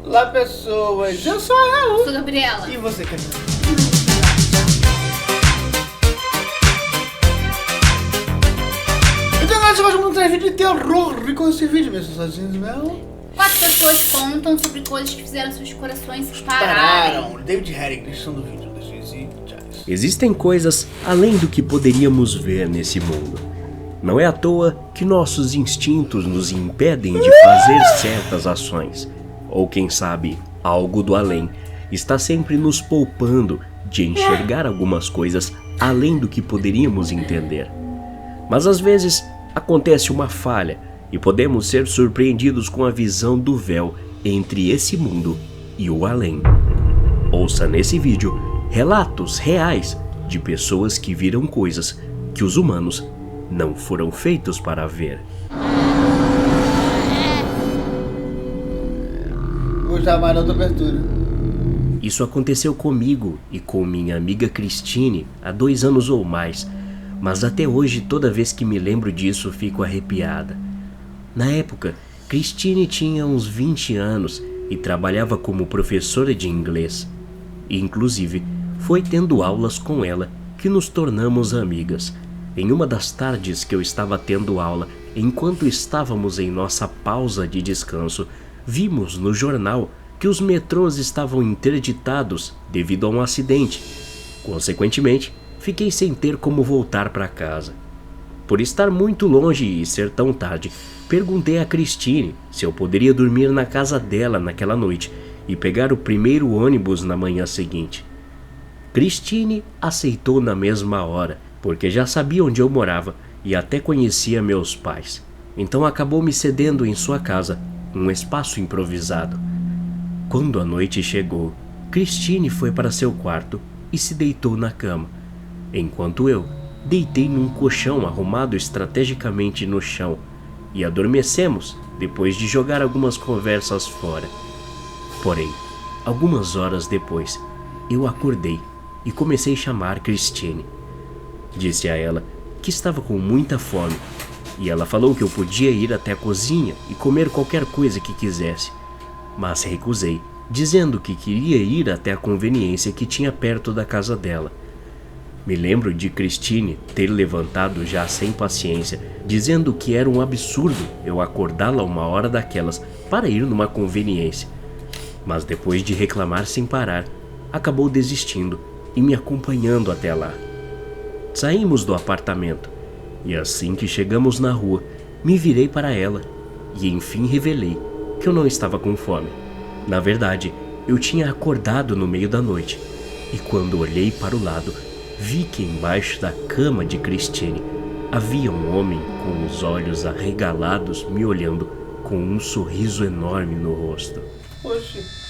Olá, pessoas. Eu sou a Raul. Eu sou a Gabriela. E você, Camila? Então, nós vamos mostrar vídeo de terror. E com esse vídeo, meus sozinhos, meu. 4 pessoas contam sobre coisas que fizeram seus corações pararem. David Herring, descrição do vídeo. Existem coisas além do que poderíamos ver nesse mundo. Não é à toa que nossos instintos nos impedem de fazer certas ações. Ou quem sabe, algo do além está sempre nos poupando de enxergar algumas coisas além do que poderíamos entender. Mas às vezes acontece uma falha e podemos ser surpreendidos com a visão do véu entre esse mundo e o além. Ouça nesse vídeo relatos reais de pessoas que viram coisas que os humanos não foram feitos para ver. Vou chamar outra abertura. Isso aconteceu comigo e com minha amiga Cristine há 2 anos ou mais, mas até hoje toda vez que me lembro disso fico arrepiada. Na época, Cristine tinha uns 20 anos e trabalhava como professora de inglês. E, inclusive, foi tendo aulas com ela que nos tornamos amigas. Em uma das tardes que eu estava tendo aula, enquanto estávamos em nossa pausa de descanso, vimos no jornal que os metrôs estavam interditados devido a um acidente. Consequentemente, fiquei sem ter como voltar para casa. Por estar muito longe e ser tão tarde, perguntei a Cristine se eu poderia dormir na casa dela naquela noite e pegar o primeiro ônibus na manhã seguinte. Cristine aceitou na mesma hora, porque já sabia onde eu morava e até conhecia meus pais. Então acabou me cedendo em sua casa, um espaço improvisado. Quando a noite chegou, Cristine foi para seu quarto e se deitou na cama, enquanto eu deitei num colchão arrumado estrategicamente no chão e adormecemos depois de jogar algumas conversas fora. Porém, algumas horas depois, eu acordei e comecei a chamar Cristine. Disse a ela que estava com muita fome e ela falou que eu podia ir até a cozinha e comer qualquer coisa que quisesse, mas recusei, dizendo que queria ir até a conveniência que tinha perto da casa dela. Me lembro de Cristine ter levantado já sem paciência, dizendo que era um absurdo eu acordá-la uma hora daquelas para ir numa conveniência. Mas depois de reclamar sem parar, acabou desistindo e me acompanhando até lá. Saímos do apartamento e assim que chegamos na rua, me virei para ela e enfim revelei que eu não estava com fome. Na verdade, eu tinha acordado no meio da noite e quando olhei para o lado, vi que embaixo da cama de Cristine havia um homem com os olhos arregalados me olhando com um sorriso enorme no rosto. Oxi.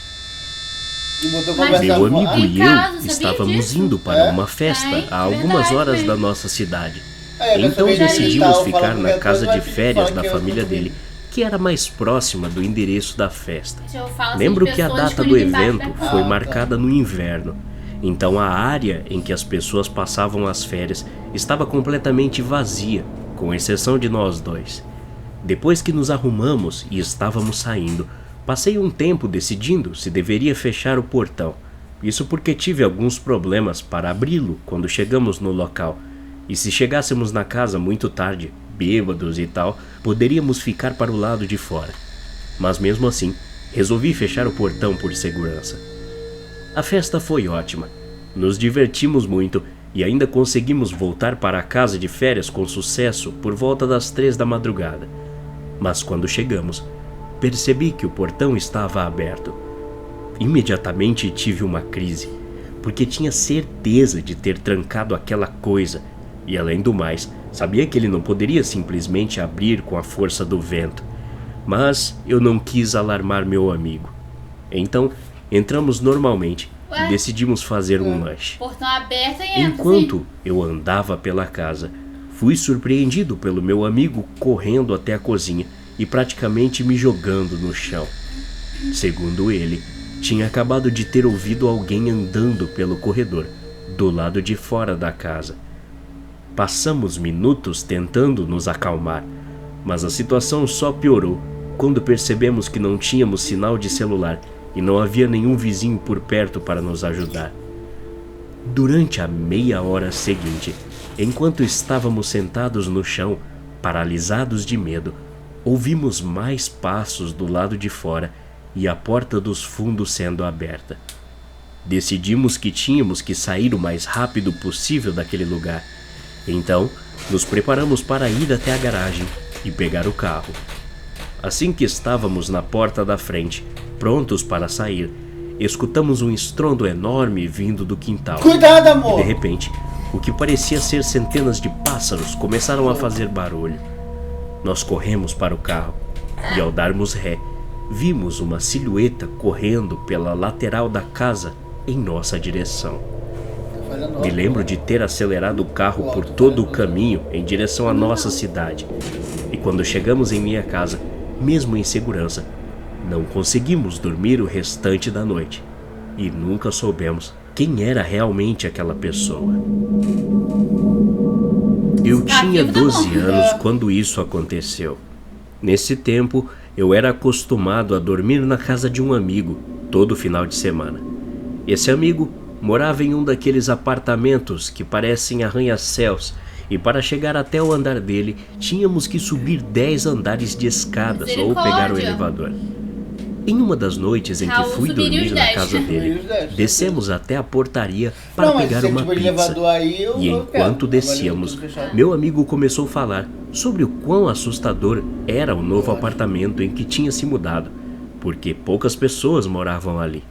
Meu amigo e eu Sabia estávamos disso? indo para uma festa a algumas verdade horas mesmo. da nossa cidade. Eu Então sabia decidimos disso, ficar falando na que casa eu de tô aqui, férias fala da que eu família tô dele, que era mais próxima do endereço da festa. Eu falo Lembro assim de que a pessoas data que do vivem embaixo evento da cama. foi tá. marcada no inverno, então a área em que as pessoas passavam as férias estava completamente vazia, com exceção de nós dois. Depois que nos arrumamos e estávamos saindo, passei um tempo decidindo se deveria fechar o portão. Isso porque tive alguns problemas para abri-lo quando chegamos no local, e se chegássemos na casa muito tarde, bêbados e tal, poderíamos ficar para o lado de fora. Mas mesmo assim, resolvi fechar o portão por segurança. A festa foi ótima, nos divertimos muito e ainda conseguimos voltar para a casa de férias com sucesso por volta das 3 da madrugada. Mas quando chegamos, percebi que o portão estava aberto. Imediatamente tive uma crise, porque tinha certeza de ter trancado aquela coisa e, além do mais, sabia que ele não poderia simplesmente abrir com a força do vento. Mas eu não quis alarmar meu amigo. Então, entramos normalmente e decidimos fazer um lanche. Portão aberto e entra, Enquanto eu andava pela casa, fui surpreendido pelo meu amigo correndo até a cozinha e praticamente me jogando no chão. Segundo ele, tinha acabado de ter ouvido alguém andando pelo corredor, do lado de fora da casa. Passamos minutos tentando nos acalmar, mas a situação só piorou quando percebemos que não tínhamos sinal de celular e não havia nenhum vizinho por perto para nos ajudar. Durante a meia hora seguinte, enquanto estávamos sentados no chão, paralisados de medo, ouvimos mais passos do lado de fora e a porta dos fundos sendo aberta. Decidimos que tínhamos que sair o mais rápido possível daquele lugar. Então, nos preparamos para ir até a garagem e pegar o carro. Assim que estávamos na porta da frente, prontos para sair, escutamos um estrondo enorme vindo do quintal. Cuidado, E amor! de repente, o que parecia ser centenas de pássaros começaram a fazer barulho. Nós corremos para o carro e, ao darmos ré, vimos uma silhueta correndo pela lateral da casa em nossa direção. Me lembro de ter acelerado o carro por todo o caminho em direção à nossa cidade. E quando chegamos em minha casa, mesmo em segurança, não conseguimos dormir o restante da noite. E nunca soubemos quem era realmente aquela pessoa. Eu tinha 12 anos quando isso aconteceu. Nesse tempo, eu era acostumado a dormir na casa de um amigo todo final de semana. Esse amigo morava em um daqueles apartamentos que parecem arranha-céus, e para chegar até o andar dele, tínhamos que subir 10 andares de escadas ou pegar o elevador. Em uma das noites em que Raul fui subiria dormir os na 10. casa dele, descemos até a portaria para Não, mas pegar se uma tiver pizza. elevador aí, eu E quero. enquanto Agora descíamos, eu tô fechado. meu amigo começou a falar sobre o quão assustador era o novo apartamento em que tinha se mudado, porque poucas pessoas moravam ali.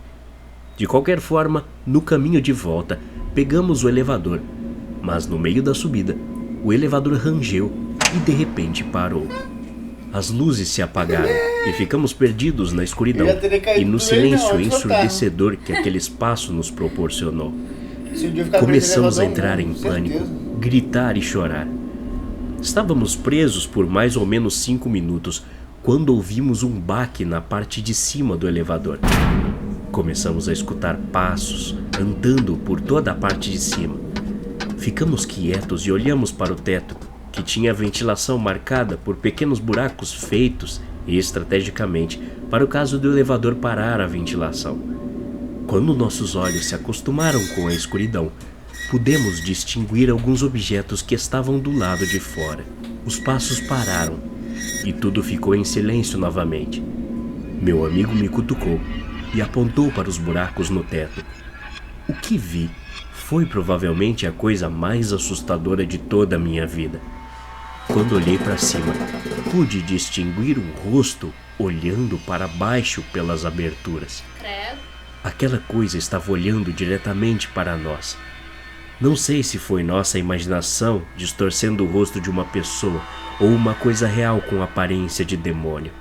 De qualquer forma, no caminho de volta, pegamos o elevador, mas no meio da subida, o elevador rangeu e de repente parou. As luzes se apagaram e ficamos perdidos na escuridão Eu ia ter caído e no do trem, não, silêncio eu tô ensurdecedor que aquele espaço nos proporcionou. Se um dia eu ficar Começamos preso a no elevador, entrar em com pânico, certeza. gritar e chorar. Estávamos presos por mais ou menos 5 minutos quando ouvimos um baque na parte de cima do elevador. Começamos a escutar passos andando por toda a parte de cima. Ficamos quietos e olhamos para o teto, que tinha a ventilação marcada por pequenos buracos feitos estrategicamente para o caso do elevador parar a ventilação. Quando nossos olhos se acostumaram com a escuridão, pudemos distinguir alguns objetos que estavam do lado de fora. Os passos pararam e tudo ficou em silêncio novamente. Meu amigo me cutucou e apontou para os buracos no teto. O que vi foi provavelmente a coisa mais assustadora de toda a minha vida. Quando olhei para cima, pude distinguir um rosto olhando para baixo pelas aberturas. Credo. Aquela coisa estava olhando diretamente para nós. Não sei se foi nossa imaginação distorcendo o rosto de uma pessoa ou uma coisa real com aparência de demônio,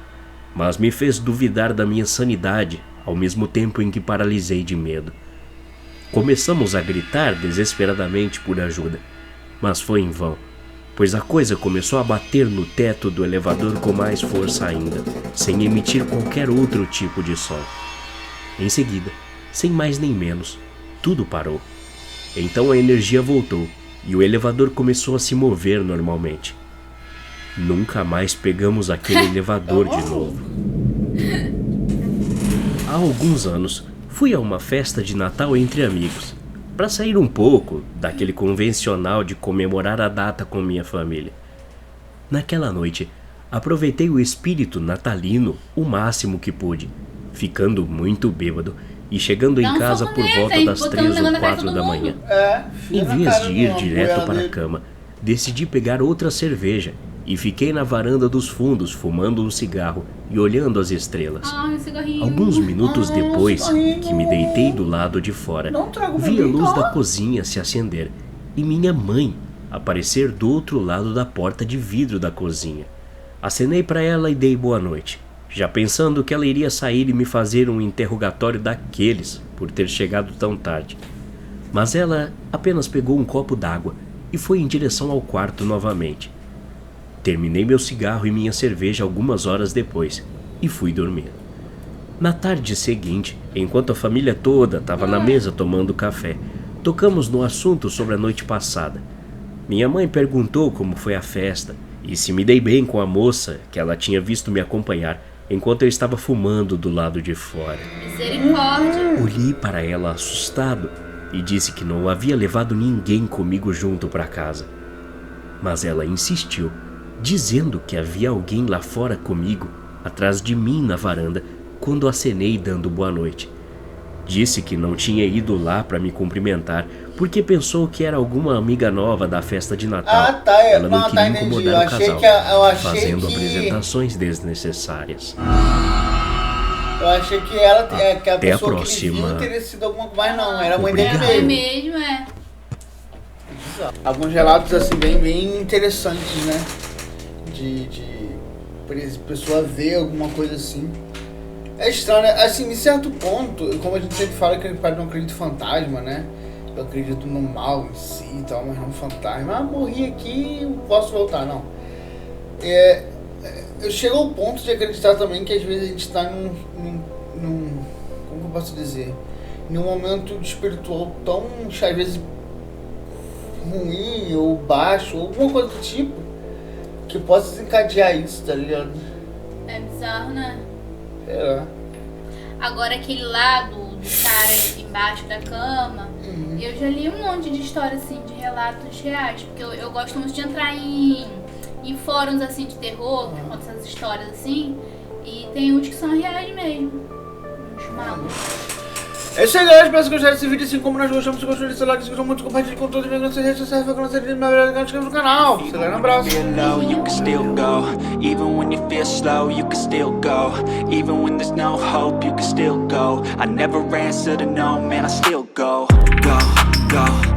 mas me fez duvidar da minha sanidade ao mesmo tempo em que paralisei de medo. Começamos a gritar desesperadamente por ajuda, mas foi em vão, pois a coisa começou a bater no teto do elevador com mais força ainda, sem emitir qualquer outro tipo de som. Em seguida, sem mais nem menos, tudo parou. Então a energia voltou e o elevador começou a se mover normalmente. Nunca mais pegamos aquele elevador de novo. Há alguns anos, fui a uma festa de Natal entre amigos, para sair um pouco daquele convencional de comemorar a data com minha família. Naquela noite, aproveitei o espírito natalino o máximo que pude, ficando muito bêbado e chegando em casa por volta das 3 ou 4 da manhã. Em vez de ir direto para a cama, decidi pegar outra cerveja e fiquei na varanda dos fundos fumando um cigarro e olhando as estrelas. Ai, cigarrinho. Alguns minutos depois que me deitei do lado de fora, vi a luz da cozinha se acender e minha mãe aparecer do outro lado da porta de vidro da cozinha. Acenei para ela e dei boa noite, já pensando que ela iria sair e me fazer um interrogatório daqueles por ter chegado tão tarde. Mas ela apenas pegou um copo d'água e foi em direção ao quarto novamente. Terminei meu cigarro e minha cerveja algumas horas depois e fui dormir. Na tarde seguinte, enquanto a família toda estava na mesa tomando café, tocamos no assunto sobre a noite passada. Minha mãe perguntou como foi a festa e se me dei bem com a moça que ela tinha visto me acompanhar enquanto eu estava fumando do lado de fora. Misericórdia. Olhei para ela assustado e disse que não havia levado ninguém comigo junto para casa. Mas ela insistiu, dizendo que havia alguém lá fora comigo, atrás de mim na varanda, quando acenei dando boa noite. Disse que não tinha ido lá para me cumprimentar porque pensou que era alguma amiga nova da festa de Natal. Ah, tá. Ela não queria entendi. incomodar o casal, Eu achei fazendo que... apresentações desnecessárias. Eu achei que ela que a Até a pessoa próxima. que ele viu teria sido alguma coisa, mas não, era a mãe dele Obrigado. É mesmo. mesmo, é. Alguns relatos assim bem interessantes, né? De pessoa ver alguma coisa assim. É estranho, né? Assim, em certo ponto, como a gente sempre fala que eu não acredito em fantasma, né? Eu acredito no mal em si e tal, mas não fantasma. Ah, morri aqui, posso voltar, não. Eu chego ao ponto de acreditar também que às vezes a gente está num como eu posso dizer? Num momento espiritual tão, às vezes, ruim ou baixo, ou alguma coisa do tipo, que possa desencadear isso, tá ligado? É bizarro, né? É. Agora aquele lá do cara embaixo da cama, eu já li um monte de histórias assim, de relatos reais, porque eu gosto muito de entrar em fóruns assim de terror, que contam essas histórias assim, e tem uns que são reais mesmo. Uns malucos. É isso aí, galera. Espero que vocês gostaram desse vídeo. Assim como nós gostamos, se gostou desse like, se gostou muito, compartilhe com todos os nossas redes sociais. Vai com nossa rede, inscreva no canal. Um abraço. Low, you can still go. Even when you feel slow, you can still go. Even when there's no hope, you can still go. I never answer to no, man, I still go. Go, go.